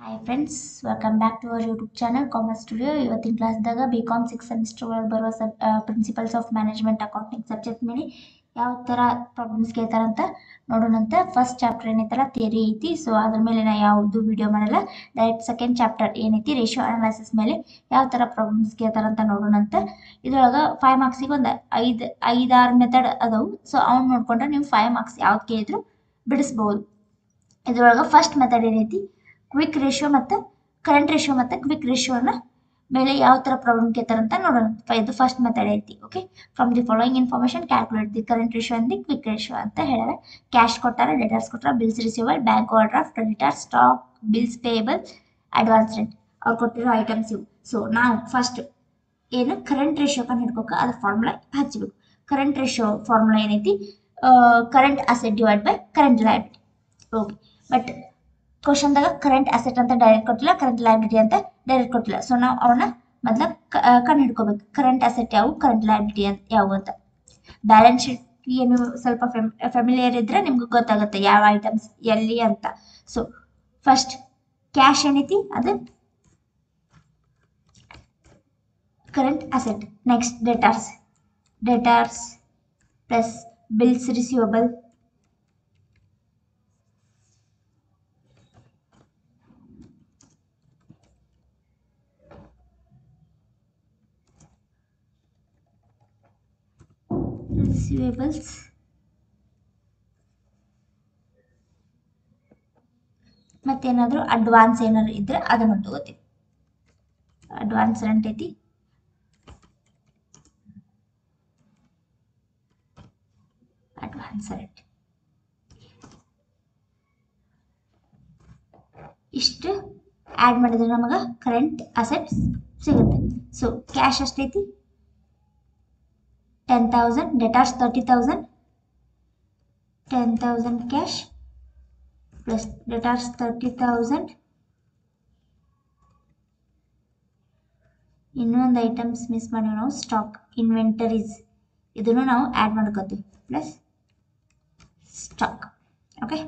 Hi friends, welcome back to our YouTube channel Commerce Studio. ಇವತ್ತಿನ ಕ್ಲಾಸ್ದಾಗ BCom 6 semester ಒಳಗೆ ಬರುವ principles of management accounting subject ಮೇಲೆ ಯಾವ ಥರ ಪ್ರಾಬ್ಲಮ್ಸ್ ಕೇಳ್ತಾರಂತ ನೋಡೋಣಂತ. ಫಸ್ಟ್ ಚಾಪ್ಟರ್ ಏನೈತಲ್ಲ ಥಿಯರಿ ಐತಿ, ಸೊ ಅದ್ರ ಮೇಲೆ ನಾ ಯಾವುದು ವಿಡಿಯೋ ಮಾಡಲ್ಲ. ಡೈರೆಕ್ಟ್ ಸೆಕೆಂಡ್ ಚಾಪ್ಟರ್ ಏನೈತಿ ರೇಷಿಯೋ ಅನಾಲಿಸಿಸ್ ಮೇಲೆ ಯಾವ ಥರ ಪ್ರಾಬ್ಲಮ್ಸ್ ಕೇಳ್ತಾರಂತ ನೋಡೋಣಂತ. ಇದ್ರೊಳಗೆ 5 ಮಾರ್ಕ್ಸಿಗೆ ಒಂದು 5-6 ಮೆಥಡ್ ಅದಾವು. ಸೊ ಅವ್ನು ನೋಡ್ಕೊಂಡ್ರೆ ನೀವು 5 ಮಾರ್ಕ್ಸ್ ಯಾವ್ದು ಕೇಳಿದ್ರು ಬಿಡಿಸ್ಬೋದು. ಇದ್ರೊಳಗೆ ಫಸ್ಟ್ ಮೆಥಡ್ ಏನೈತಿ ಕ್ವಿಕ್ ರೇಷಿಯೋ ಮತ್ತು ಕರೆಂಟ್ ರೇಷಿಯೋ ಮತ್ತು ಕ್ವಿಕ್ ರೇಷಿಯೋನ ಮೇಲೆ ಯಾವ ಥರ ಪ್ರಾಬ್ಲಮ್ ಕೇಳ್ತಾರಂತ ನೋಡೋಣ. ಇದು ಫಸ್ಟ್ ಮೆಥಡ್ ಐತಿ. Okay, from the following information calculate the current ratio and the quick ratio ಅಂತ ಹೇಳ್ಯಾರ. ಕ್ಯಾಶ್ ಕೊಟ್ಟಾರ, ಡೆಟರ್ಸ್ ಕೊಟ್ಟಾರ, bills receivable, bank over draft, creditor, stock, bills payable, advance rent ಅವ್ರು ಕೊಟ್ಟಿರೋ ಐಟಮ್ಸ್ ಇವು. ಸೊ ನಾವು ಫಸ್ಟ್ ಏನು ಕರೆಂಟ್ ರೇಷಿಯೋ ಕಂಡು ಹಿಡ್ಕೋಕೆ ಅದ್ರ ಫಾರ್ಮುಲಾ ಹಚ್ಚಬೇಕು. ಕರೆಂಟ್ ರೇಷಿಯೋ ಫಾರ್ಮುಲಾ ಏನೈತಿ current asset divide by current liability. Okay, but ಕ್ವಶನ್ದಾಗ ಕರೆಂಟ್ ಅಸೆಟ್ ಅಂತ ಡೈರೆಕ್ಟ್ ಕೊಟ್ಟಿಲ್ಲ, ಕರೆಂಟ್ ಲಯಬಿಲಿಟಿ ಅಂತ ಡೈರೆಕ್ಟ್ ಕೊಟ್ಟಿಲ್ಲ. ಸೊ ನಾವು ಅವನ್ನ ಮೊದಲ ಕಂಡು ಹಿಡ್ಕೋಬೇಕು. ಕರೆಂಟ್ ಅಸೆಟ್ ಯಾವು, ಕರೆಂಟ್ ಲಯಬಿಲಿಟಿ ಯಾವು ಅಂತ. ಬ್ಯಾಲೆನ್ಸ್ ಶೀಟ್ ಏನು ಸ್ವಲ್ಪ ಫೆಮಿಲಿಯರ್ ಇದ್ರೆ ನಿಮ್ಗೆ ಗೊತ್ತಾಗುತ್ತೆ ಯಾವ ಐಟಮ್ಸ್ ಎಲ್ಲಿ ಅಂತ. ಸೊ ಫಸ್ಟ್ ಕ್ಯಾಶ್ ಏನೈತಿ ಅದು current asset. Next debtors plus bills receivable receivables ಮತ್ತೇನಾದರೂ ಅಡ್ವಾನ್ಸ್ ಏನಾದ್ರು ಇದ್ರೆ ಅದನ್ನು ತಗೋತೀವಿ. ಅಡ್ವಾನ್ಸ್ ರೆಂಟ್ ಐತಿ, ಅಡ್ವಾನ್ಸ್ ರೆಂಟ್ ಇಷ್ಟು ಆ್ಯಡ್ ಮಾಡಿದ್ರೆ ನಮಗೆ ಕರೆಂಟ್ ಅಸೆಟ್ಸ್ ಸಿಗುತ್ತೆ. ಸೊ ಕ್ಯಾಶ್ ಎಷ್ಟೈತಿ 10,000, debtors 30,000, 10,000 cash plus debtors 30,000. ಇನ್ನೊಂದು ಐಟಮ್ಸ್ ಮಿಸ್ ಮಾಡಿ ನಾವು ಸ್ಟಾಕ್ ಇನ್ವೆಂಟರೀಸ್ ಇದನ್ನು ನಾವು ಆ್ಯಡ್ ಮಾಡ್ಕೋತೀವಿ plus stock. Okay,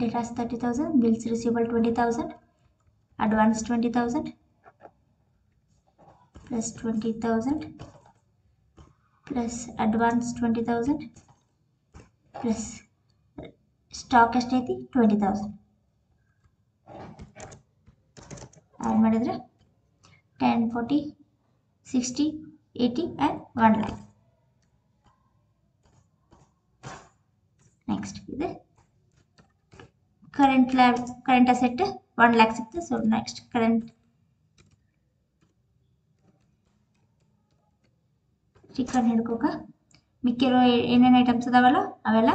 debtors 30,000, bills receivable 20,000, advance 20,000 plus 20,000 plus advance 20,000 plus stock ಎಷ್ಟೈತಿ 20,000 ಆ್ಯಡ್ ಮಾಡಿದ್ರೆ 10, 40, 60, 80 and 1 lakh. ನೆಕ್ಸ್ಟ್ ಇದೆ ಕರೆಂಟ್ ಅಸೆಟ್ 1 lakh ಸಿಕ್ತು. ಸೊ ನೆಕ್ಸ್ಟ್ ಕರೆಂಟ್ ಚಿಕನ್ ಹಿಡ್ಕೋಕ ಮಿಕ್ಕಿರೋ ಏನೇನು ಐಟಮ್ಸ್ ಅದಾವಲ್ಲ ಅವೆಲ್ಲ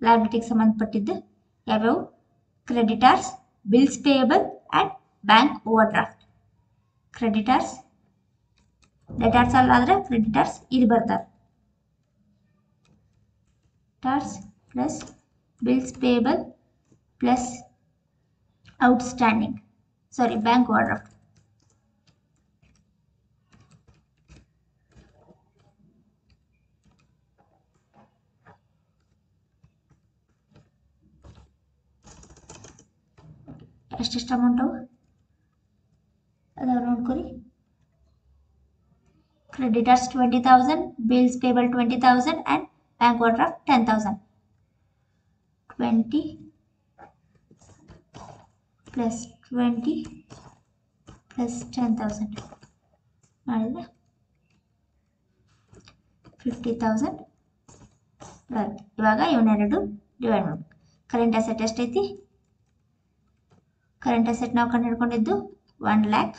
ಲಯಬಿಲಿಟಿಗೆ ಸಂಬಂಧಪಟ್ಟಿದ್ದು. ಯಾವ್ಯಾವು creditors, bills payable and bank overdraft. Creditors debtors ಅಲ್ಲಾದರೆ ಕ್ರೆಡಿಟರ್ಸ್ ಇಲ್ಲಿ ಬರ್ತಾರೆ. Debtors plus bills payable plus outstanding bank overdraft. ಎಷ್ಟೆಷ್ಟು ಅಮೌಂಟ್ ಅದಾವ ನೋಡ್ಕೊರಿ. Creditors 20,000, bills payable 20,000 and bank overdraft 10,000. 20 plus 20 plus 10,000 ಮಾಡಿದ್ರೆ 50,000 ಬರುತ್ತೆ. ಇವಾಗ ಇವನ್ನೆರಡು ಡಿವೈಡ್ ಮಾಡಬೇಕು. ಕರೆಂಟ್ ಅಸೆಟ್ ಎಷ್ಟೈತಿ, ಕರೆಂಟ್ ಅಸೆಟ್ ನಾವು ಕಂಡು ಹಿಡ್ಕೊಂಡಿದ್ದು 1 lakh.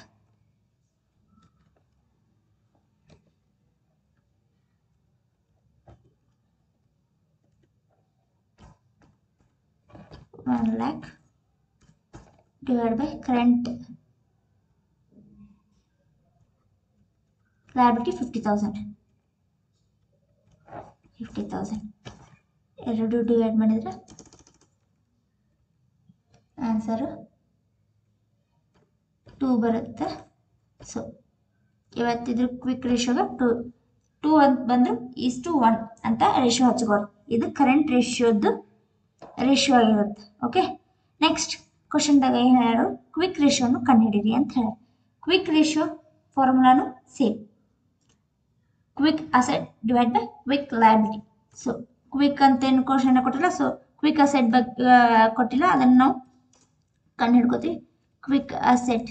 Divide by current liability 50,000. ಎರಡು ಡಿವೈಡ್ ಮಾಡಿದ್ರೆ ಆನ್ಸರು 2 ಬರುತ್ತೆ. ಸೊ ಇವತ್ತಿದ್ರು ಕ್ವಿಕ್ ರೇಷಿಯೋಗೆ ಟು ಅಂತ ಬಂದ್ರು ಇಷ್ಟು 1 ಅಂತ ರೇಷಿಯೋ ಹಚ್ಕೋರಿ. ಇದು ಕರೆಂಟ್ ರೇಷಿಯೋ ಆಗಿರುತ್ತೆ. ಓಕೆ, ನೆಕ್ಸ್ಟ್ ಕ್ವಶನ್ದಾಗ ಏನು ಹೇಳ್ಯಾರು, ಕ್ವಿಕ್ ರೇಷಿಯೋನು ಕಂಡುಹಿಡಿರಿ ಅಂತ ಹೇಳ್ಯಾರ. ಕ್ವಿಕ್ ರೇಷಿಯೋ ಫಾರ್ಮುಲಾನು same, quick asset divide by quick liability. So quick ಅಂತ ಏನು ಕ್ವಶನ್ ಕೊಟ್ಟಿಲ್ಲ, ಸೊ ಕ್ವಿಕ್ ಅಸೆಟ್ ಬಗ್ಗೆ ಕೊಟ್ಟಿಲ್ಲ, ಅದನ್ನು ನಾವು ಕಂಡು ಹಿಡ್ಕೋತೀವಿ. Quick asset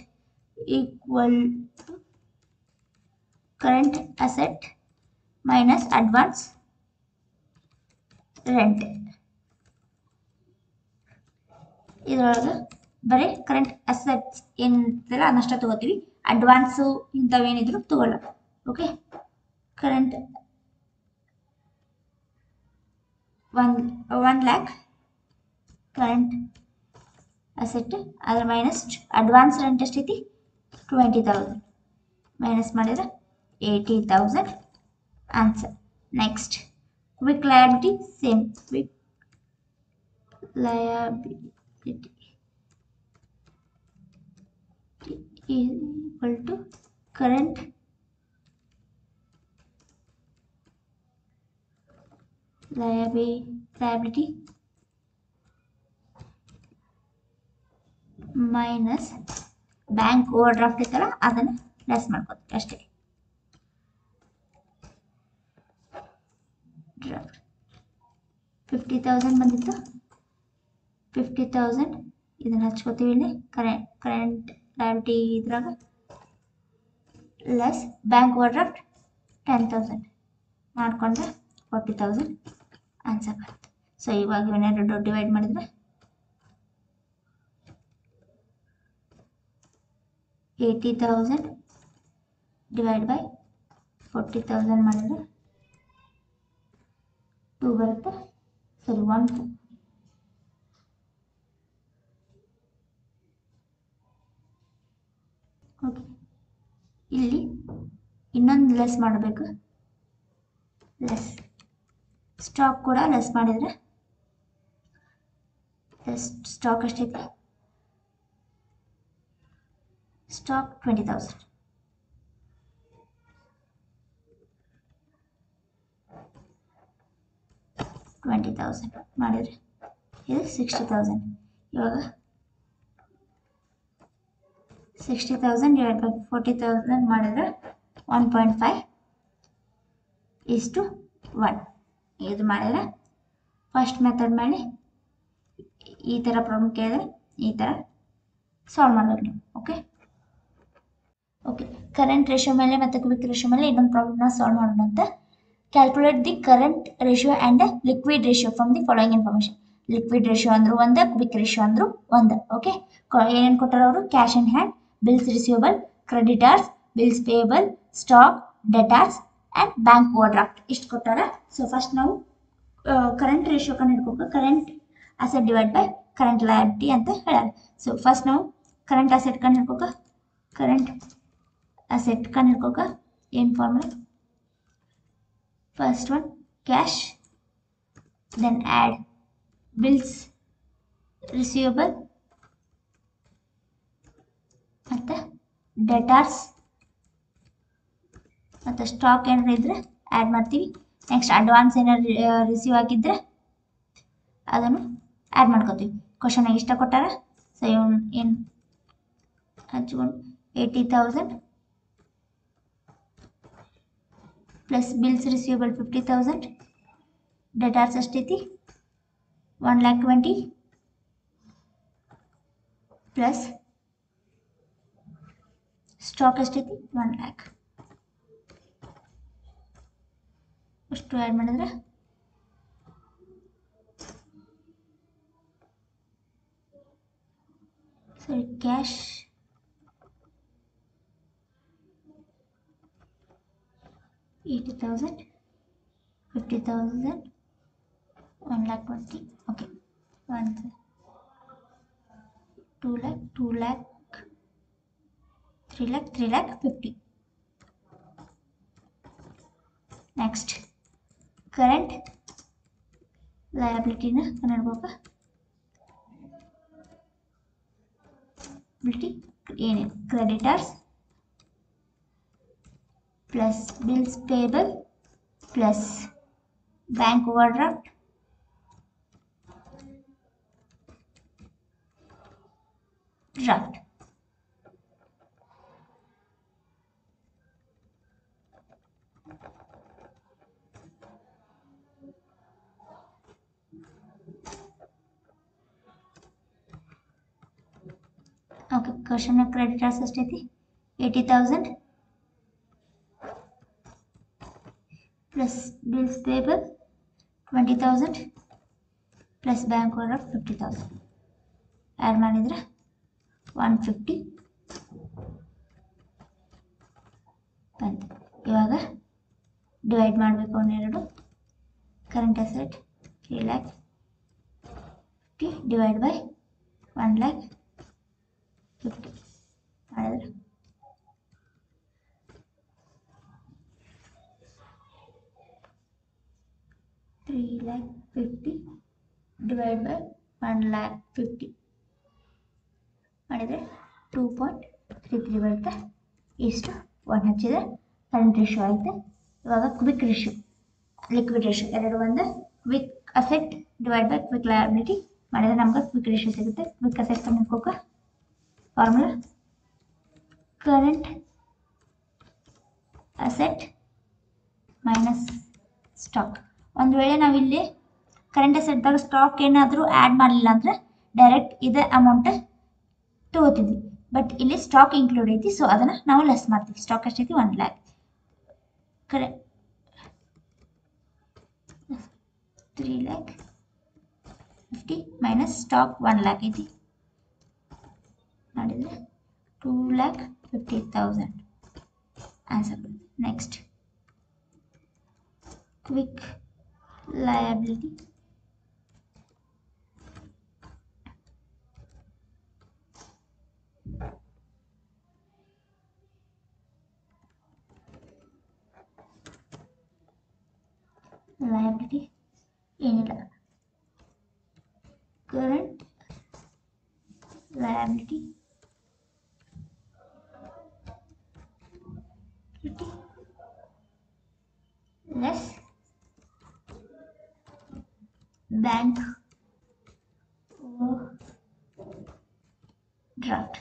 equal to current asset minus advance rent. ಇದರೊಳಗೆ ಬರೀ ಕರೆಂಟ್ ಅಸೆಟ್ಸ್ ಏನಿರ್ತಲ್ಲ ಅದನ್ನಷ್ಟ ತಗೋತೀವಿ, ಅಡ್ವಾನ್ಸು ಇಂಥವೇನಿದ್ರು ತಗೊಳ್ಳ. Okay, current 1 lakh current asset, ಅದ್ರ ಮೈನಸ್ ಅಡ್ವಾನ್ಸ್ ರೆಂಟ್ ಎಷ್ಟೈತಿ 20,000 ಮೈನಸ್ ಮಾಡಿದ್ರೆ 80,000 answer. Next quick liability same, quick liability equal to current liability minus bank overdraft ಇತ್ತಲ್ಲ ಅದನ್ನು ಲೆಸ್ ಮಾಡ್ಕೋತೀವಿ ಅಷ್ಟೇ. ಡ್ರಾಫ್ಟ್ 50,000 ಬಂದಿತ್ತು, 50,000 ಇದನ್ನು ಹಚ್ಕೋತೀವಿ ಇಲ್ಲಿ ಕರೆಂಟ್ ಲಯಬಿಲಿಟಿ ಇದ್ರಾಗ, ಲೆಸ್ ಬ್ಯಾಂಕ್ ಓವರ್ ಡ್ರಾಫ್ಟ್ 10,000 ಮಾಡಿಕೊಂಡ್ರೆ 40,000 ಆನ್ಸರ್ ಬರುತ್ತೆ. ಸೊ ಇವಾಗ ಇವನ್ನೆರಡು ಡಿವೈಡ್ ಮಾಡಿದ್ರೆ 80,000 ಡಿವೈಡ್ ಬೈ 40,000 ಮಾಡಿದ್ರೆ 2 ಬರುತ್ತೆ. ಸರಿ 1 ಓಕೆ. ಇಲ್ಲಿ ಇನ್ನೊಂದು ಲೆಸ್ ಮಾಡಬೇಕು, ಲೆಸ್ ಸ್ಟಾಕ್ ಕೂಡ ಲೆಸ್ ಮಾಡಿದರೆ ಸ್ಟಾಕ್ ಎಷ್ಟೈತೆ, ಸ್ಟಾಕ್ 20,000 ಮಾಡಿದರೆ ಇದು 60,000. ಇವಾಗ 60,000 ಡಿವೈಡ್ ಬೈ 40,000 ಮಾಡಿದರೆ 1.5:1. ಇದು ಮಾಡಿದರೆ ಫಸ್ಟ್ ಮೆಥಡ್ ಮಾಡಿ ಈ ಥರ ಪ್ರಾಬ್ಲಮ್ ಕೇಳಿದ್ರೆ ಈ ಥರ ಸಾಲ್ವ್ ಮಾಡಬೇಕು ನೀವು. ಓಕೆ ಓಕೆ, ಕರೆಂಟ್ ರೇಷಿಯೋ ಮೇಲೆ ಮತ್ತು ಕ್ವಿಕ್ ರೇಷಿಯೋ ಮೇಲೆ ಇನ್ನೊಂದು ಪ್ರಾಬ್ಲಮ್ನ ಸಾಲ್ವ್ ಮಾಡೋಣ ಅಂತ. Calculate the current ratio and liquid ratio from the following information. Liquid ratio ಅಂದ್ರು ಒಂದು, ಕ್ವಿಕ್ ರೇಷಿಯೋ ಅಂದ್ರು ಒಂದು. ಓಕೆ, ಏನೇನು ಕೊಟ್ಟಾರ ಅವರು, cash in hand, bills receivable, creditors, bills payable, stock, debtors and bank overdraft ಇಷ್ಟು ಕೊಟ್ಟಾರ. ಸೊ ಫಸ್ಟ್ ನಾವು ಕರೆಂಟ್ ರೇಷಿಯೋ ಕಂಡು ಹಿಡ್ಕೋಬೇಕು, current asset divide by current liability ಅಂತ ಹೇಳ್ಯಾರ. ಸೊ ಫಸ್ಟ್ ನಾವು ಕರೆಂಟ್ ಅಸೆಟ್ ಕಂಡು ಹಿಡ್ಕೋಕ, ಕರೆಂಟ್ ಅಸೆಟ್ ಕಂಡು ಹಿಡ್ಕೋಕ ಏನು formula, first one cash, then add bills receivable ಮತ್ತು ಡೆಟಾರ್ಸ್ ಮತ್ತು ಸ್ಟಾಕ್ ಏನಾರು ಇದ್ದರೆ ಆ್ಯಡ್ ಮಾಡ್ತೀವಿ. ನೆಕ್ಸ್ಟ್ ಅಡ್ವಾನ್ಸ್ ಏನಾರು ರಿಸೀವ್ ಆಗಿದ್ದರೆ ಅದನ್ನು ಆ್ಯಡ್ ಮಾಡ್ಕೋತೀವಿ. ಕ್ವಶನಾಗ ಇಷ್ಟ ಕೊಟ್ಟಾರ. ಸೊ ಇವನು ಏನು ಹಚ್ಕೊಂಡು 80,000 ಪ್ಲಸ್ ಬಿಲ್ಸ್ ರಿಸೀವಬಲ್ 50,000, ಡೆಟಾರ್ಸ್ ಎಷ್ಟೈತಿ 1,20,000 ಪ್ಲಸ್ ಸ್ಟಾಕ್ ಎಷ್ಟೈತಿ 1,00,000. ಅಷ್ಟು ಆ್ಯಡ್ ಮಾಡಿದ್ರೆ ಸರಿ cash 80,000, 50,000, 1,20,000. Okay, 2 lakh, 2 lakh, 3 lakh, 3,50,000. Next current ಲಯಬಿಲಿಟಿನ ಕನ್ನಡಬೇಕು, ಬಿಲಿಟಿ ಏನೇನು creditors, plus bills payable plus bank overdraft draft. Okay, question creditors ಎಷ್ಟೈತಿ? 80,000 plus bills payable 20,000 plus bank overdraft 50,000 add ಮಾಡಿದರೆ 150 ಬಂತು. ಇವಾಗ ಡಿವೈಡ್ ಮಾಡಬೇಕು ಒಂದೆರಡು. ಕರೆಂಟ್ ಅಸೆಟ್ 3,50,000 ಡಿವೈಡ್ ಬೈ 1,50,000 ಮಾಡಿದ್ರೆ 3,50,000 ಡಿವೈಡ್ ಬೈ 1,50,000 ಮಾಡಿದರೆ 2.33 ಬರುತ್ತೆ. ಇಷ್ಟು 1 ಹಚ್ಚಿದರೆ ಕರೆಂಟ್ ರೇಷಿಯೋ ಆಯಿತು. ಇವಾಗ ಕ್ವಿಕ್ ರೇಷಿಯೋ, ಲಿಕ್ವಿಡ್ ರೇಷಿಯೋ ಎರಡು ಒಂದು. Quick asset divide by quick liability ಮಾಡಿದರೆ ನಮ್ಗೆ ಕ್ವಿಕ್ ರೇಷಿಯೋ ಸಿಗುತ್ತೆ. ಕ್ವಿಕ್ ಅಸೆಟ್ ಕಂಡುಹಿಡ್ಕೋಕ formula current asset minus stock. ಒಂದು ವೇಳೆ ನಾವಿಲ್ಲಿ ಕರೆಂಟ್ ಅಸೆಟ್ದಾಗ ಸ್ಟಾಕ್ ಏನಾದರೂ ಆ್ಯಡ್ ಮಾಡಲಿಲ್ಲ ಅಂದರೆ ಡೈರೆಕ್ಟ್ ಇದೇ ಅಮೌಂಟ್ ತಗೋತಿದ್ವಿ. ಬಟ್ ಇಲ್ಲಿ ಸ್ಟಾಕ್ ಇನ್ಕ್ಲೂಡ್ ಐತಿ, ಸೊ ಅದನ್ನು ನಾವು ಲೆಸ್ ಮಾಡ್ತೀವಿ. ಸ್ಟಾಕ್ ಎಷ್ಟೈತಿ? 1,00,000. ಕರೆ 3,50,000 ಮೈನಸ್ ಸ್ಟಾಕ್ 1,00,000 ಐತಿ ಮಾಡಿದರೆ 2,50,000 answer. Next quick liability liability ಏನಿಲ್ಲ, current liability less bank draft.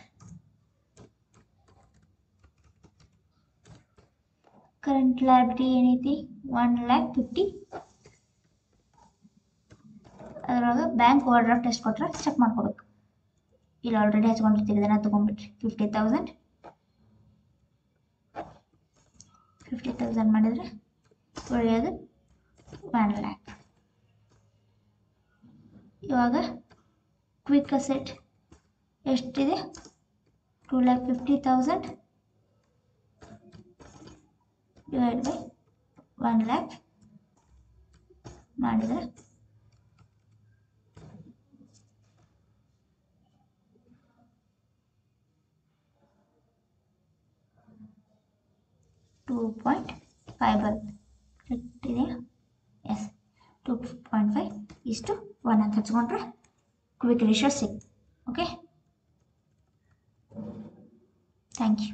Current liability ಏನೈತಿ? 1,50,000. ಅದರೊಳಗೆ ಬ್ಯಾಂಕ್ ಓವರ್ ಡ್ರಾಫ್ಟ್ ಎಷ್ಟು ಕೊಟ್ಟರೆ ಚೆಕ್ ಮಾಡ್ಕೋಬೇಕು. ಇಲ್ಲಿ ಆಲ್ರೆಡಿ ಹಚ್ಕೊಂಡಿರ್ತೀವಿ, ಇದನ್ನು ತೊಗೊಂಡ್ಬಿಟ್ರಿ. 50,000 ಮಾಡಿದರೆ ಉಳಿಯೋದು 1,00,000. ಇವಾಗ ಕ್ವಿಕ್ ಅಸೆಟ್ ಎಷ್ಟಿದೆ? 2,50,000 ಡಿವೈಡ್ ಬೈ 1,00,000 ಮಾಡಿದರೆ 2.5 ಬರುತ್ತೆ. ಕರೆಕ್ಟ್ ಇದೆಯಾ? ಎಸ್, 2.5 ಇಷ್ಟು 1 ಅಂತ ಹಚ್ಕೊಂಡ್ರೆ ಕ್ವಿಕ್ ರೇಷಿಯೋ ಸಿಕ್. Okay, thank you.